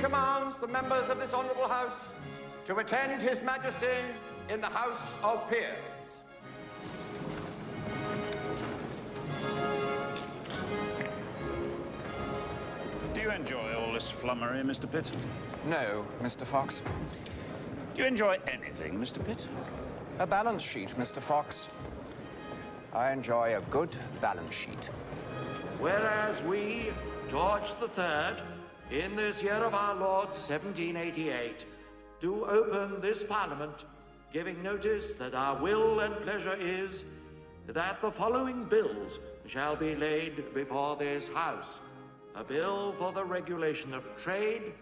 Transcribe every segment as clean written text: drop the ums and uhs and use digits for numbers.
commands the members of this honourable House to attend His Majesty in the House of Peers. Do you enjoy all this flummery, Mr. Pitt? No, Mr. Fox. Do you enjoy anything, Mr. Pitt? A balance sheet, Mr. Fox. I enjoy a good balance sheet. Whereas we, George III, in this year of our Lord 1788, do open this Parliament, giving notice that our will and pleasure is that the following bills shall be laid before this House. A bill for the regulation of trade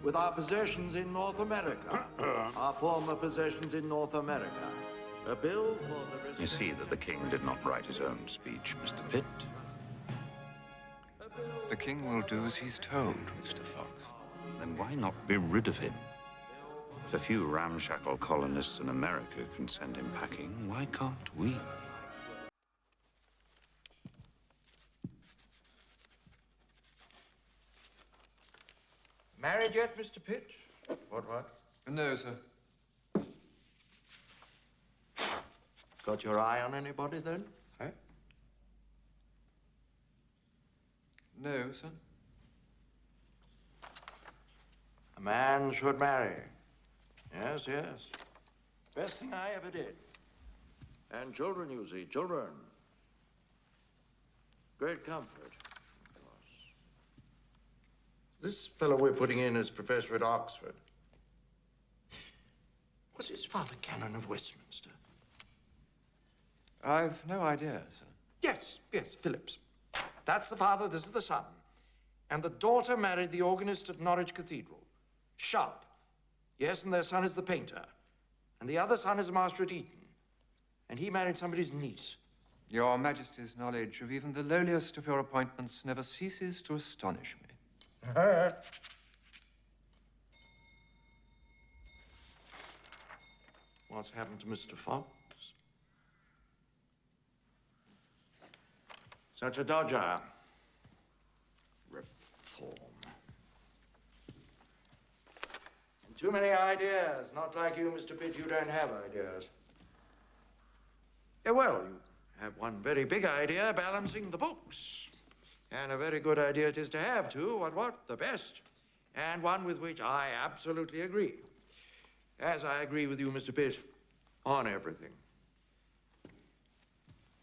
with our possessions in North America, our former possessions in North America. A bill for the... You see that the king did not write his own speech, Mr. Pitt. The king will do as he's told, Mr. Fox. Then why not be rid of him? If a few ramshackle colonists in America can send him packing, why can't we? Married yet, Mr. Pitt? What? No, sir. Got your eye on anybody, then? Eh? No, sir. A man should marry. Yes. Best thing I ever did. And children, you see, children. Great comfort, of course. This fellow we're putting in as professor at Oxford. Was his father Canon of Westminster? I've no idea, sir. Yes, Phillips. That's the father, this is the son. And the daughter married the organist at Norwich Cathedral. Sharp. Yes, and their son is the painter. And the other son is a master at Eton. And he married somebody's niece. Your Majesty's knowledge of even the lowliest of your appointments never ceases to astonish me. What's happened to Mr. Fox? Such a dodger. Reform. And too many ideas. Not like you, Mr. Pitt, you don't have ideas. Yeah, well, you have one very big idea, balancing the books. And a very good idea it is to have, too. What? The best. And one with which I absolutely agree. As I agree with you, Mr. Pitt, on everything.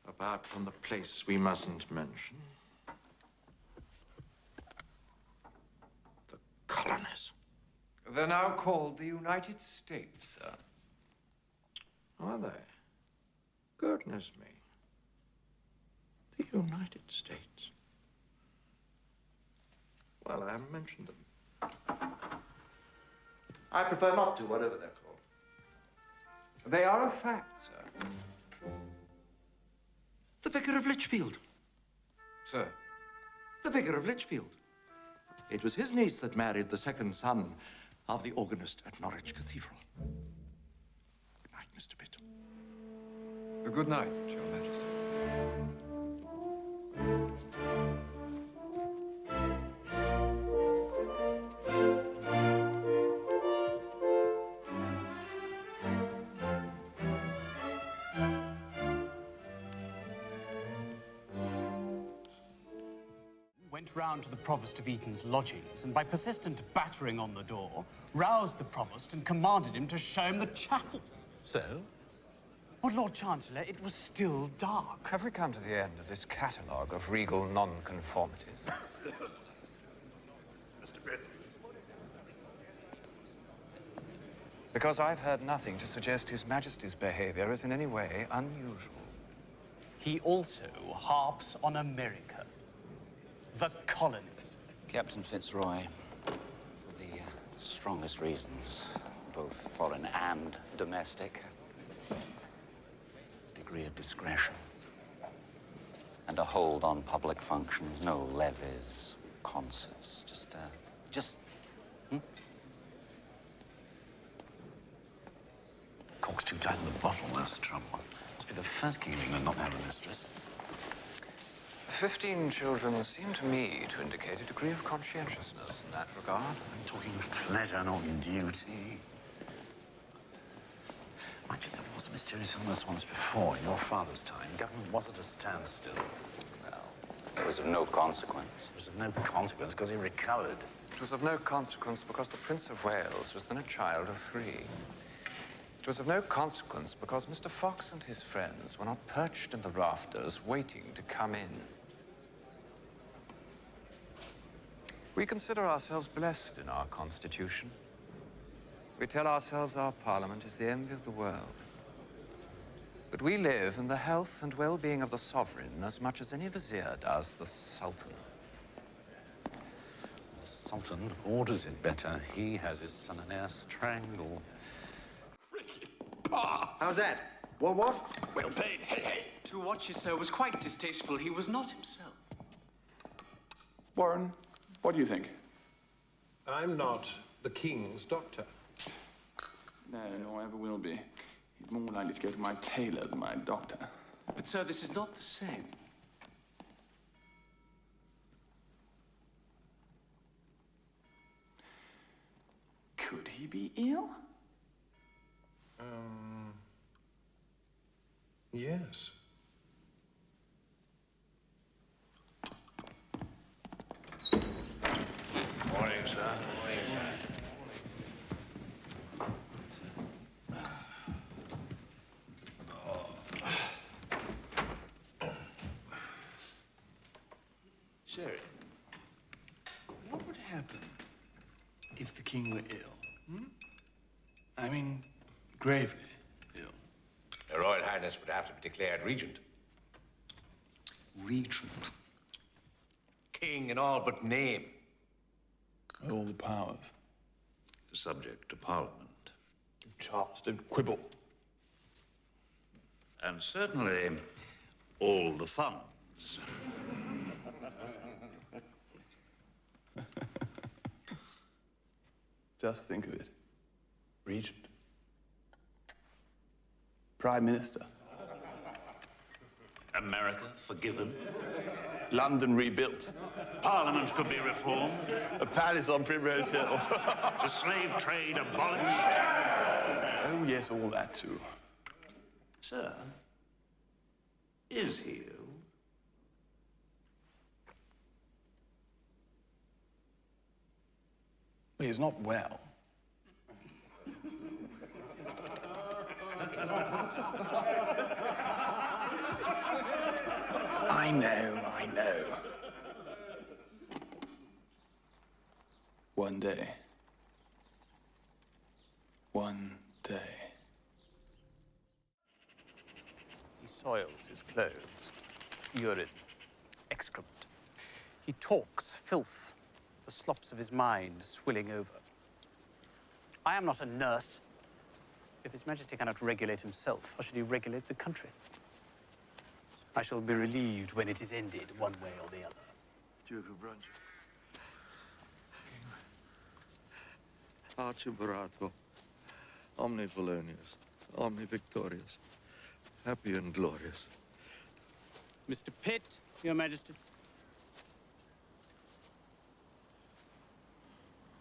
Apart from the place we mustn't mention. The colonies. They're now called the United States, sir. Are they? Goodness me. The United States. Well, I haven't mentioned them. I prefer not to, whatever they're called. They are a fact, sir. The Vicar of Lichfield. Sir? The Vicar of Lichfield. It was his niece that married the second son of the organist at Norwich Cathedral. Good night, Mr. Pitt. Good night, Your Majesty. Went round to the Provost of Eton's lodgings and, by persistent battering on the door, roused the Provost and commanded him to show him the chapel. So? Well, Lord Chancellor, it was still dark. Have we come to the end of this catalogue of regal nonconformities? Mr. Pitt. Because I've heard nothing to suggest His Majesty's behavior is in any way unusual. He also harps on America. The colonies. Captain Fitzroy, for the strongest reasons, both foreign and domestic, degree of discretion, and a hold on public functions, no levies, concerts, Cork's too tight in the bottle, that's the trouble. Must be the first king of England not to have a mistress. 15 children seem to me to indicate a degree of conscientiousness in that regard. I'm talking of pleasure, not duty. Mind you, there was a mysterious illness once before, in your father's time. Government was at a standstill. Well, it was of no consequence. It was of no consequence because he recovered. It was of no consequence because the Prince of Wales was then a child of 3. It was of no consequence because Mr. Fox and his friends were not perched in the rafters waiting to come in. We consider ourselves blessed in our Constitution. We tell ourselves our Parliament is the envy of the world. But we live in the health and well-being of the sovereign as much as any vizier does the Sultan. The Sultan orders it better. He has his son and heir strangled. How's that? What? Well paid. Hey. To watch you, sir, was quite distasteful. He was not himself. Warren, what do you think? I'm not the King's doctor. No, nor ever will be. He's more likely to go to my tailor than my doctor. But, sir, this is not the same. Could he be ill? Yes. Morning, sir. Morning, sir. Sherry, what would happen if the king were ill? I mean, gravely ill. Her Royal Highness would have to be declared regent. Regent. King in all but name. All the powers. Subject to Parliament. Charles, don't quibble. And certainly all the funds. Just think of it. Regent. Prime Minister. America forgiven. London rebuilt. Parliament could be reformed. A palace on Primrose Hill. The slave trade abolished. Oh, yes, all that too. Sir, is he ill? Well, he's not well. I know. One day. He soils his clothes, urine, excrement. He talks filth, the slops of his mind swilling over. I am not a nurse. If His Majesty cannot regulate himself, how should he regulate the country? I shall be relieved when it is ended, one way or the other. Duke of Brunswick. Archibarato, omni felonius, omni victorious, happy and glorious. Mr. Pitt, Your Majesty.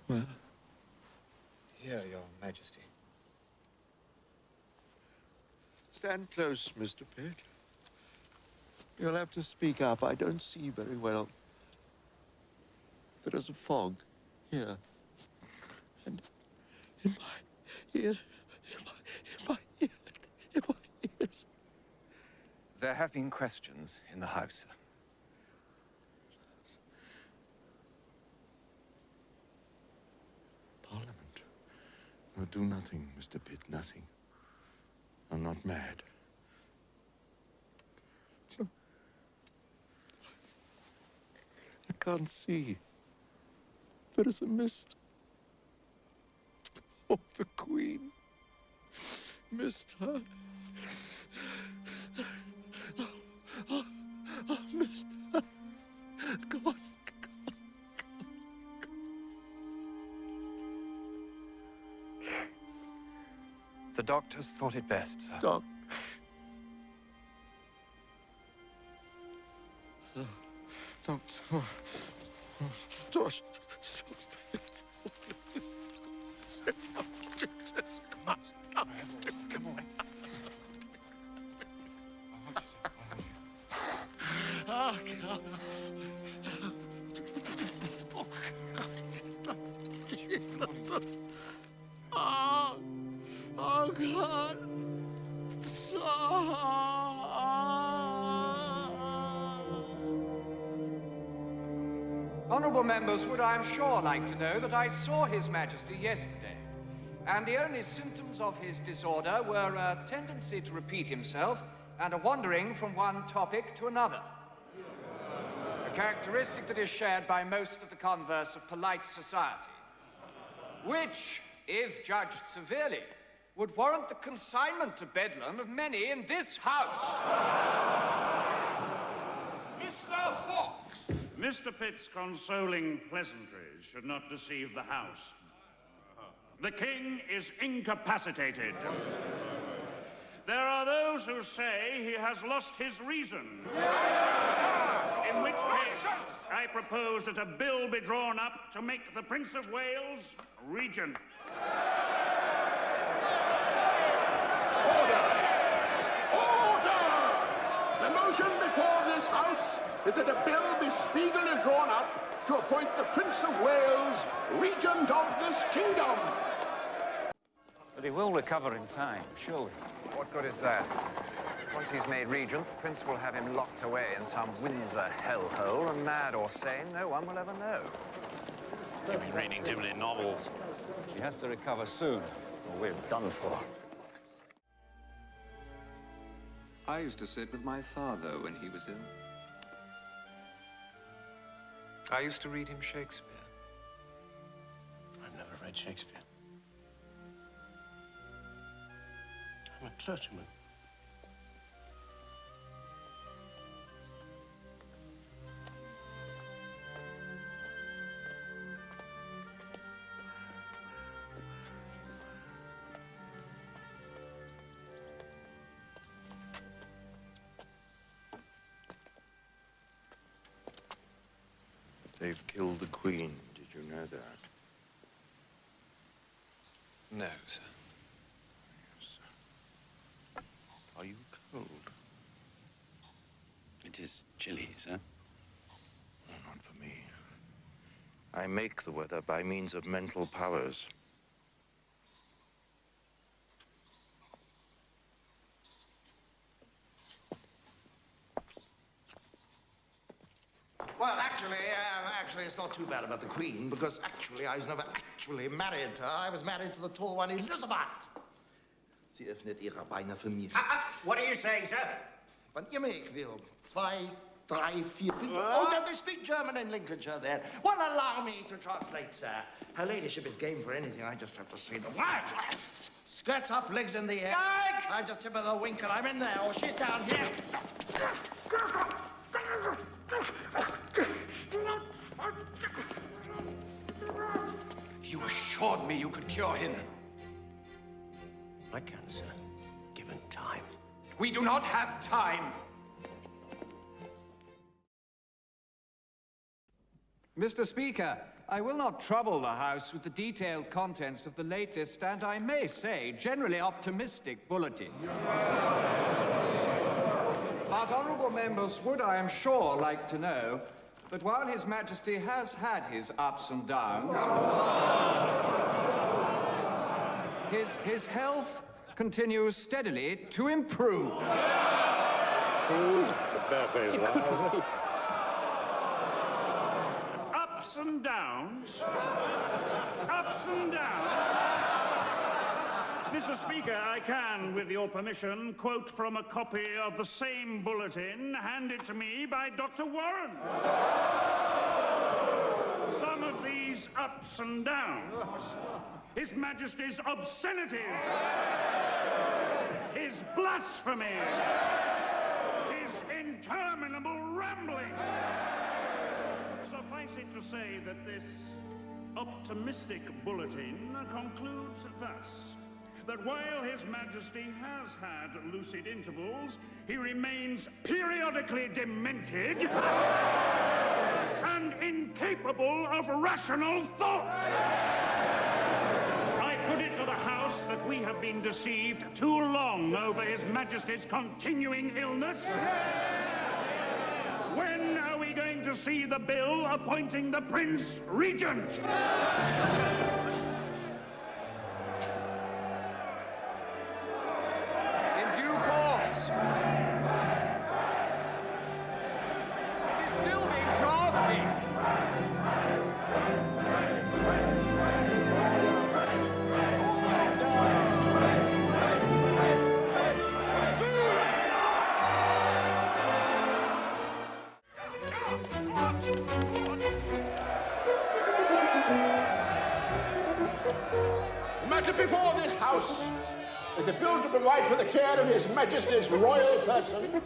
Well? Here, Your Majesty. Stand close, Mr. Pitt. You'll have to speak up. I don't see very well. There is a fog here. And in my ears, in my ears. There have been questions in the House, sir. Parliament will do nothing, Mr. Pitt, nothing. I'm not mad. No. I can't see. There is a mist. Oh, the Queen. Missed her. Oh, missed her. Go on. The doctors thought it best, sir. Doc. George. Come on. Oh, God. Oh, God. Honourable members would, I am sure, like to know that I saw His Majesty yesterday, and the only symptoms of his disorder were a tendency to repeat himself and a wandering from one topic to another. A characteristic that is shared by most of the converse of polite society, which, if judged severely, would warrant the consignment to Bedlam of many in this house. Mr. Fox! Mr. Pitt's consoling pleasantries should not deceive the House. The King is incapacitated. There are those who say he has lost his reason. In which case, I propose that a bill be drawn up to make the Prince of Wales regent. Order! Order! The motion before this House is that a bill be speedily drawn up to appoint the Prince of Wales regent of this kingdom. But he will recover in time, surely. What good is that? Once he's made regent, the Prince will have him locked away in some Windsor hellhole, and mad or sane, no one will ever know. He'll be reading too many novels. He has to recover soon, or we're done for. I used to sit with my father when he was ill. I used to read him Shakespeare. I've never read Shakespeare. I'm a clergyman. They've killed the Queen. Did you know that? No, sir. Yes. Are you cold? It is chilly, sir. Oh, not for me. I make the weather by means of mental powers. Well, actually, it's not too bad about the Queen, because actually, I was never actually married to her. I was married to the tall one, Elizabeth. Sie öffnet ihre Beine für mich. What are you saying, sir? Wann immer ich will. 2, 3, 4, 5. Oh, don't they speak German in Lincolnshire then? Well, allow me to translate, sir. Her ladyship is game for anything. I just have to say the words. Skirts up, legs in the air. Jack! I just tip her the wink and I'm in there, or she's down here. You assured me you could cure him. I can, sir, given time. We do not have time. Mr. Speaker, I will not trouble the House with the detailed contents of the latest and, I may say, generally optimistic bulletin. But honourable members would, I am sure, like to know that while His Majesty has had his ups and downs, his health continues steadily to improve. Ups and downs. Ups and downs. Mr. Speaker, I can, with your permission, quote from a copy of the same bulletin handed to me by Dr. Warren. Some of these ups and downs, His Majesty's obscenities, his blasphemy, his interminable rambling. Suffice it to say that this optimistic bulletin concludes thus: that while His Majesty has had lucid intervals, he remains periodically demented and incapable of rational thought. I put it to the House that we have been deceived too long over His Majesty's continuing illness. When are we going to see the bill appointing the Prince Regent? In due course. It is still being drafted. The matter before this House is a bill to provide for the care of His Majesty's royal person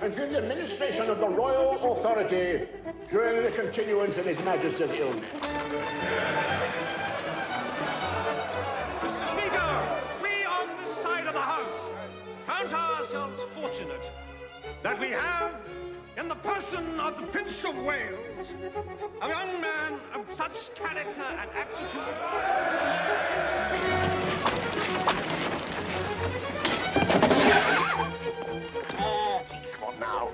and for the administration of the royal authority during the continuance of His Majesty's illness. Mr. Speaker, we on this side of the House count ourselves fortunate that we have, in the person of the Prince of Wales, a young man of such character and aptitude. Come on now.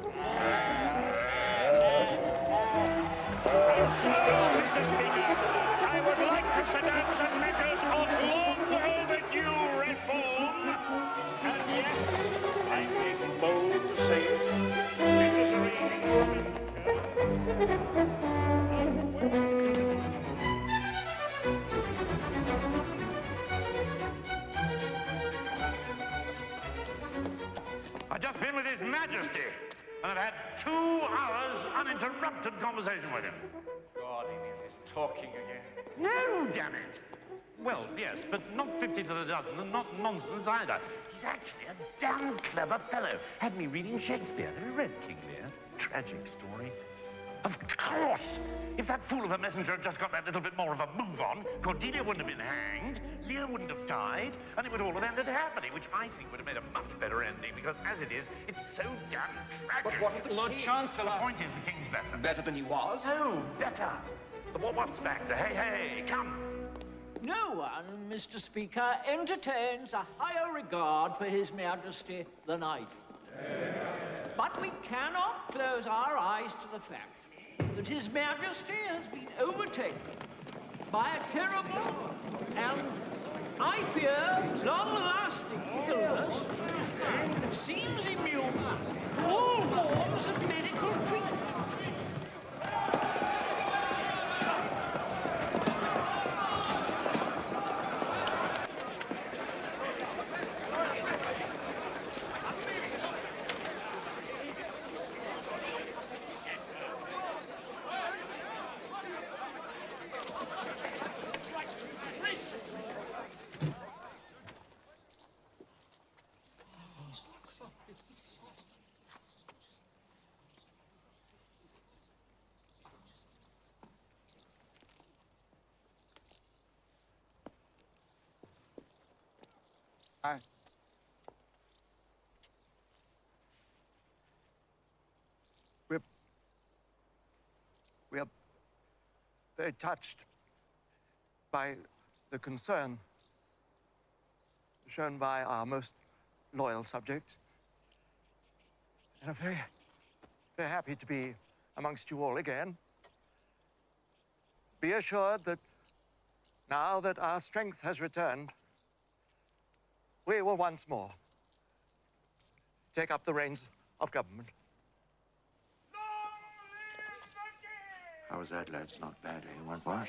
So, Mr. Speaker, I would like to set out some measures of long overdue reform. And yes, I make bold to say it, necessary. I've just been with His Majesty, and I've had 2 hours uninterrupted conversation with him. God, he's talking again. No, damn it. Well, yes, but not 50 to the dozen, and not nonsense either. He's actually a damn clever fellow. Had me reading Shakespeare. Have you read King Lear? Tragic story. Of course! If that fool of a messenger had just got that little bit more of a move on, Cordelia wouldn't have been hanged, Lear wouldn't have died, and it would all have ended happily, which I think would have made a much better ending, because as it is, it's so damn tragic. But what of the Lord Chancellor? The point is the King's better. Better than he was? No, better. The what's back? The hey, come. No one, Mr. Speaker, entertains a higher regard for His Majesty than I do. But we cannot close our eyes to the fact that His Majesty has been overtaken by a terrible and, I fear, long-lasting illness that seems immune to all forms of medical treatment. We are very touched by the concern shown by our most loyal subject, and are very, very happy to be amongst you all again. Be assured that now that our strength has returned, we will once more take up the reins of government. How was that, lads? Not bad, eh? You weren't what?